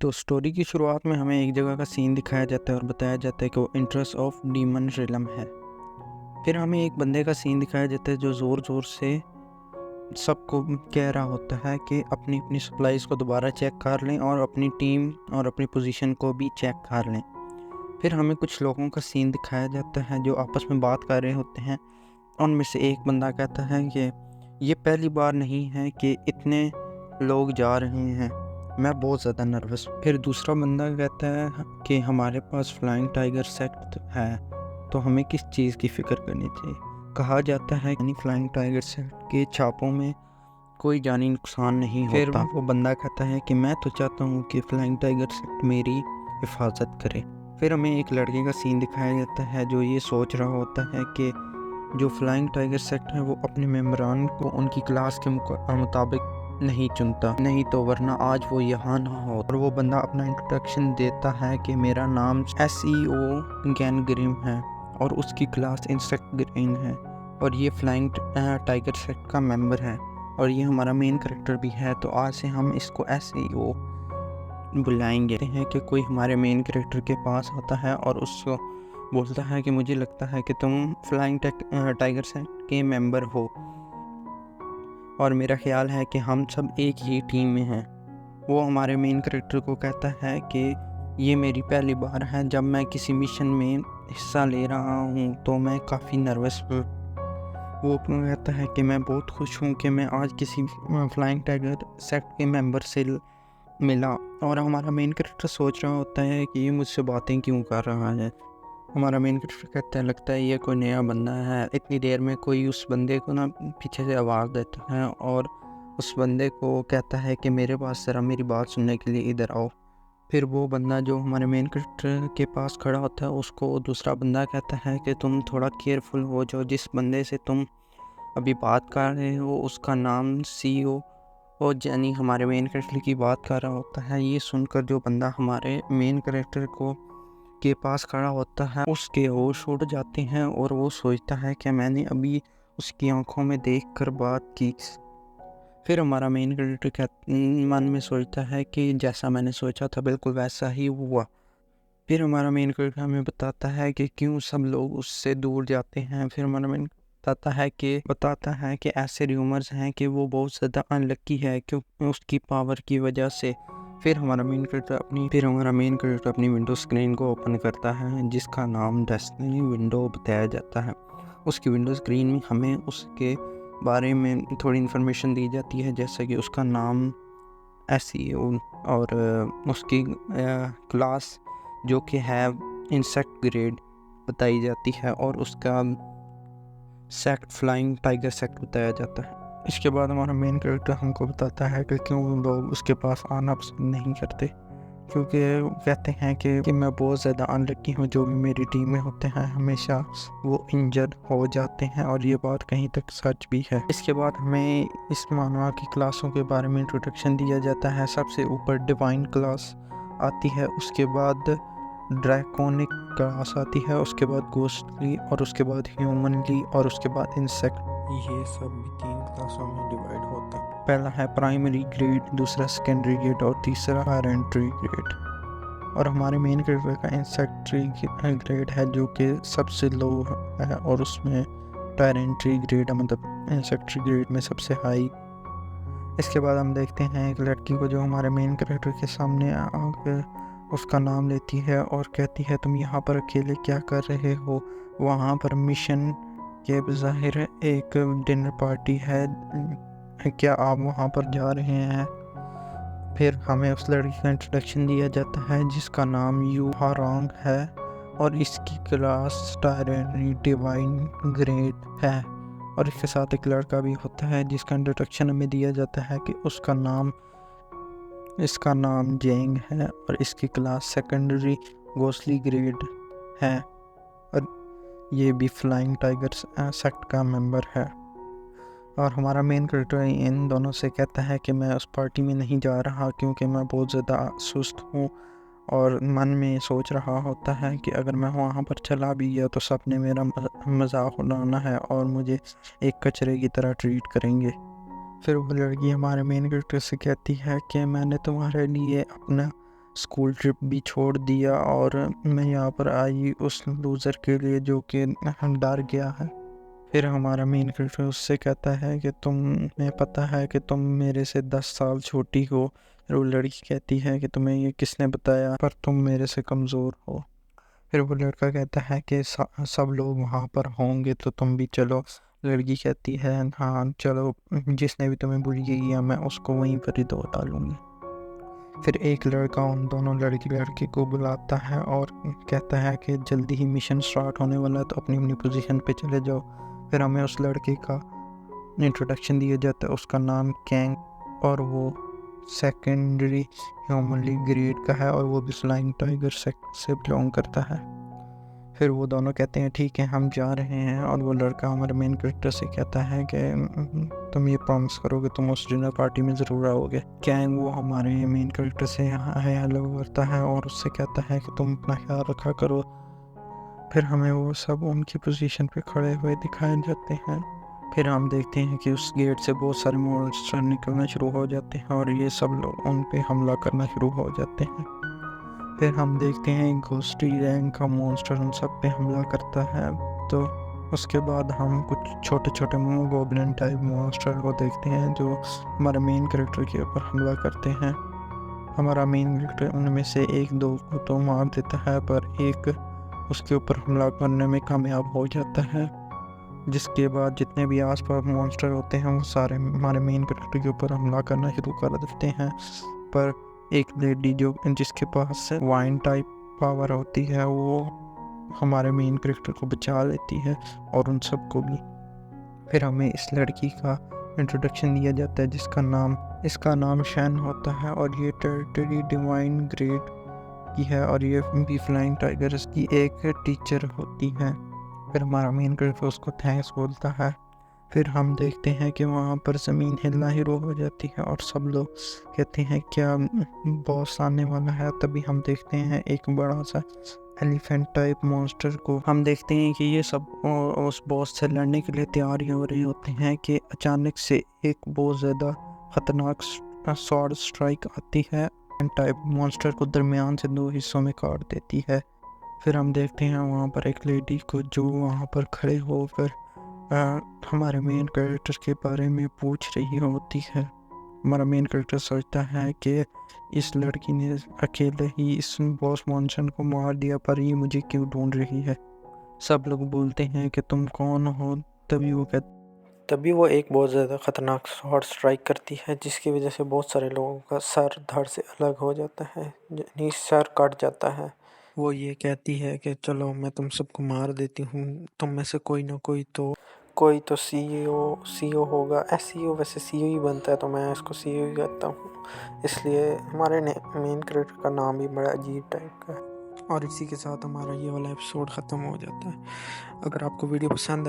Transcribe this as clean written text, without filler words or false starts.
तो स्टोरी की शुरुआत में हमें एक जगह का सीन दिखाया जाता है और बताया जाता है कि वो इंटरेस्ट ऑफ डीमन रिलम है। फिर हमें एक बंदे का सीन दिखाया जाता है जो ज़ोर ज़ोर से सबको कह रहा होता है कि अपनी अपनी सप्लाईज़ को दोबारा चेक कर लें और अपनी टीम और अपनी पोजीशन को भी चेक कर लें। फिर हमें कुछ लोगों का सीन दिखाया जाता है जो आपस में बात कर रहे होते हैं। उनमें से एक बंदा कहता है कि ये पहली बार नहीं है कि इतने लोग जा रहे हैं, मैं बहुत ज़्यादा नर्वस। फिर दूसरा बंदा कहता है कि हमारे पास फ्लाइंग टाइगर सेट है, तो हमें किस चीज़ की फ़िक्र करनी चाहिए। कहा जाता है यानी फ्लाइंग टाइगर सेट के छापों में कोई जानी नुकसान नहीं होता। फिर वो बंदा कहता है कि मैं तो चाहता हूँ कि फ्लाइंग टाइगर सेट मेरी हिफाजत करे। फिर हमें एक लड़के का सीन दिखाया जाता है जो ये सोच रहा होता है कि जो फ्लाइंग टाइगर सेट है वो अपने मेम्बरान को उनकी क्लास के मुताबिक नहीं चुनता, नहीं तो वरना आज वो यहाँ ना हो। और वो बंदा अपना इंट्रोडक्शन देता है कि मेरा नाम SEO गैन ग्रिम है और उसकी क्लास इंसेक्ट ग्रीन है और ये फ्लाइंग टाइगर सेट का मेंबर है और ये हमारा मेन कैरेक्टर भी है। तो आज से हम इसको SEO बुलाएंगे। हैं कि कोई हमारे मेन कैरेक्टर के पास आता है और उसको बोलता है कि मुझे लगता है कि तुम फ्लाइंग टाइगर सेट के मेंबर हो और मेरा ख्याल है कि हम सब एक ही टीम में हैं। वो हमारे मेन कैरेक्टर को कहता है कि ये मेरी पहली बार है जब मैं किसी मिशन में हिस्सा ले रहा हूँ, तो मैं काफ़ी नर्वस हूँ। वो कहता है कि मैं बहुत खुश हूँ कि मैं आज किसी फ्लाइंग टाइगर सेट के मेंबर से मिला। और हमारा मेन कैरेक्टर सोच रहा होता है कि ये मुझसे बातें क्यों कर रहा है। हमारा मेन कैरेक्टर कहता है लगता है ये कोई नया बंदा है। इतनी देर में कोई उस बंदे को ना पीछे से आवाज़ देता है और उस बंदे को कहता है कि मेरे पास ज़रा मेरी बात सुनने के लिए इधर आओ। फिर वो बंदा जो हमारे मेन कैरेक्टर के पास खड़ा होता है उसको दूसरा बंदा कहता है कि तुम थोड़ा केयरफुल हो जाओ, जिस बंदे से तुम अभी बात कर रहे हो उसका नाम CEO और यानी हमारे मेन कैरेक्टर की बात कर रहा होता है। ये सुनकर जो बंदा हमारे मेन कैरेक्टर को के पास खड़ा होता है उसके होश उड़ जाते हैं और वो सोचता है कि मैंने अभी उसकी आंखों में देखकर बात की। फिर हमारा मेन कैरेक्टर मन में सोचता है कि जैसा मैंने सोचा था बिल्कुल वैसा ही हुआ। फिर हमारा मेन कैरेक्टर हमें बताता है कि क्यों सब लोग उससे दूर जाते हैं। फिर हमारा मेन बताता है कि ऐसे र्यूमर्स हैं कि वो बहुत ज़्यादा अनलक्की है क्योंकि उसकी पावर की वजह से। फिर हमारा मेन कैरेक्टर अपनी विंडो स्क्रीन को ओपन करता है जिसका नाम डेस्टिनी विंडो बताया जाता है। उसकी विंडो स्क्रीन में हमें उसके बारे में थोड़ी इन्फॉर्मेशन दी जाती है, जैसे कि उसका नाम SEO और उसकी क्लास जो कि है इंसेक्ट ग्रेड बताई जाती है और उसका सेट फ्लाइंग टाइगर सेट बताया जाता है। इसके बाद हमारा मेन कैरेक्टर हमको बताता है कि क्यों लोग उसके पास आना पसंद नहीं करते, क्योंकि कहते हैं कि मैं बहुत ज़्यादा अनलक्की हूँ। जो भी मेरी टीम में होते हैं हमेशा वो इंजर्ड हो जाते हैं और ये बात कहीं तक सच भी है। इसके बाद हमें इस मानवा की क्लासों के बारे में इंट्रोडक्शन दिया जाता है। सबसे ऊपर डिवाइन क्लास आती है, उसके बाद ड्रैकोनिक क्लास आती है, उसके बाद घोस्टली और उसके बाद ह्यूमनली और उसके बाद इंसेक्ट। ये सब भी 3 क्लासों में डिवाइड होता है। पहला है प्राइमरी ग्रेड, दूसरा सेकेंडरी ग्रेड और तीसरा एंट्री ग्रेड। और हमारे मेन कैरेक्टर का इंसेक्ट्री ग्रेड है जो कि सबसे लो है और उसमें एंट्री ग्रेड मतलब इंसेक्ट्री ग्रेड में सबसे हाई। इसके बाद हम देखते हैं एक लड़की को जो हमारे मेन कैरेक्टर के सामने आकर उसका नाम लेती है और कहती है तुम यहाँ पर अकेले क्या कर रहे हो। वहाँ पर मिशन के बज़ाहिर एक डिनर पार्टी है, क्या आप वहाँ पर जा रहे हैं। फिर हमें उस लड़की का इंट्रोडक्शन दिया जाता है जिसका नाम यू हारोंग है और इसकी क्लास टायरेनी डिवाइन ग्रेड है। और इसके साथ एक लड़का भी होता है जिसका इंट्रोडक्शन हमें दिया जाता है कि इसका नाम जेंग है और इसकी क्लास सेकेंडरी घोस्टली ग्रेड है और ये भी फ्लाइंग टाइगर सेक्ट का मेंबर है। और हमारा मेन कैरेक्टर इन दोनों से कहता है कि मैं उस पार्टी में नहीं जा रहा क्योंकि मैं बहुत ज़्यादा सुस्त हूँ और मन में सोच रहा होता है कि अगर मैं वहाँ पर चला भी गया तो सब ने मेरा मजाक उड़ाना है और मुझे एक कचरे की तरह ट्रीट करेंगे। फिर वो लड़की हमारे मेन कैरेक्टर से कहती है कि मैंने तुम्हारे लिए अपना स्कूल ट्रिप भी छोड़ दिया और मैं यहाँ पर आई उस लूज़र के लिए जो कि डर गया है। फिर हमारा मेन कैरेक्टर उससे कहता है कि तुम्हें पता है कि तुम मेरे से 10 साल छोटी हो। फिर वो लड़की कहती है कि तुम्हें ये किसने बताया, पर तुम मेरे से कमज़ोर हो। फिर वो लड़का कहता है कि सब लोग वहाँ पर होंगे तो तुम भी चलो। लड़की कहती है हाँ चलो, जिसने भी तुम्हें बुली किया मैं उसको वहीं पर ही दो डालूंगी। फिर एक लड़का उन दोनों लड़के को बुलाता है और कहता है कि जल्दी ही मिशन स्टार्ट होने वाला है तो अपनी अपनी पोजीशन पे चले जाओ। फिर हमें उस लड़के का इंट्रोडक्शन दिया जाता है, उसका नाम कैंग और वो सेकेंडरी ह्यूमनली ग्रेड का है और वो भी फ्लाइंग टाइगर सेक्ट से बिलोंग करता है। फिर वो दोनों कहते हैं ठीक है हम जा रहे हैं, और वो लड़का हमारे मेन कैरेक्टर से कहता है कि तुम ये प्रॉमिस करो कि तुम उस डिनर पार्टी में ज़रूर आओगे। कैंग वो हमारे मेन कैरेक्टर से हेलो करता है और उससे कहता है कि तुम अपना ख्याल रखा करो। फिर हमें वो सब उनकी पोजीशन पे खड़े हुए दिखाए जाते हैं। फिर हम देखते हैं कि उस गेट से बहुत सारे मॉन्स्टर निकलना शुरू हो जाते हैं और ये सब लोग उन पे हमला करना शुरू हो जाते हैं। फिर हम देखते हैं एक घोस्टी रैंक का मॉन्स्टर उन सब पे हमला करता है। तो उसके बाद हम कुछ छोटे छोटे गोब्लिन टाइप मॉन्स्टर को देखते हैं जो हमारे मेन कैरेक्टर के ऊपर हमला करते हैं। हमारा मेन कैरेक्टर उनमें से एक दो को तो मार देता है, पर एक उसके ऊपर हमला करने में कामयाब हो जाता है। जिसके बाद जितने भी आसपास मॉन्स्टर होते हैं वो सारे हमारे मेन कैरेक्टर के ऊपर हमला करना शुरू कर देते हैं। पर एक लेडी जो जिसके पास वाइन टाइप पावर होती है वो हमारे मेन कैरेक्टर को बचा लेती है और उन सबको भी। फिर हमें इस लड़की का इंट्रोडक्शन दिया जाता है इसका नाम शैन होता है और ये टेरिटरी डिवाइन ग्रेड की है और ये भी फ्लाइंग टाइगर्स की एक टीचर होती है। फिर हमारा मेन कैरेक्टर उसको थैंक्स बोलता है। फिर हम देखते हैं कि वहाँ पर ज़मीन हिलना शुरू हो जाती है और सब लोग कहते हैं क्या बॉस आने वाला है। तभी हम देखते हैं एक बड़ा सा एलिफेंट टाइप मॉन्स्टर को। हम देखते हैं कि ये सब उस बॉस से लड़ने के लिए तैयार हो रहे होते हैं कि अचानक से एक बहुत ज़्यादा ख़तरनाक स्वॉर्ड स्ट्राइक आती है टाइप मॉन्स्टर को दरमियान से दो हिस्सों में काट देती है। फिर हम देखते हैं वहाँ पर एक लेडी को जो वहाँ पर खड़े होकर हमारे मेन कैरेक्टर के बारे में पूछ रही होती है। हमारा मेन कैरेक्टर सोचता है कि इस लड़की ने अकेले ही इस बॉस मॉन्स्टर को मार दिया, पर ये मुझे क्यों ढूंढ रही है। सब लोग बोलते हैं कि तुम कौन हो। तभी वो एक बहुत ज़्यादा ख़तरनाक शॉट स्ट्राइक करती है जिसकी वजह से बहुत सारे लोगों का सर धड़ से अलग हो जाता है, यानी सर कट जाता है। वो ये कहती है कि चलो मैं तुम सबको मार देती हूँ, तुम में से कोई तो सीईओ होगा। एसईओ वैसे सीईओ ही बनता है तो मैं इसको सीईओ ही कहता हूँ, इसलिए हमारे मेन कैरेक्टर का नाम भी बड़ा अजीब टाइप का है। और इसी के साथ हमारा ये वाला एपिसोड ख़त्म हो जाता है। अगर आपको वीडियो पसंद आई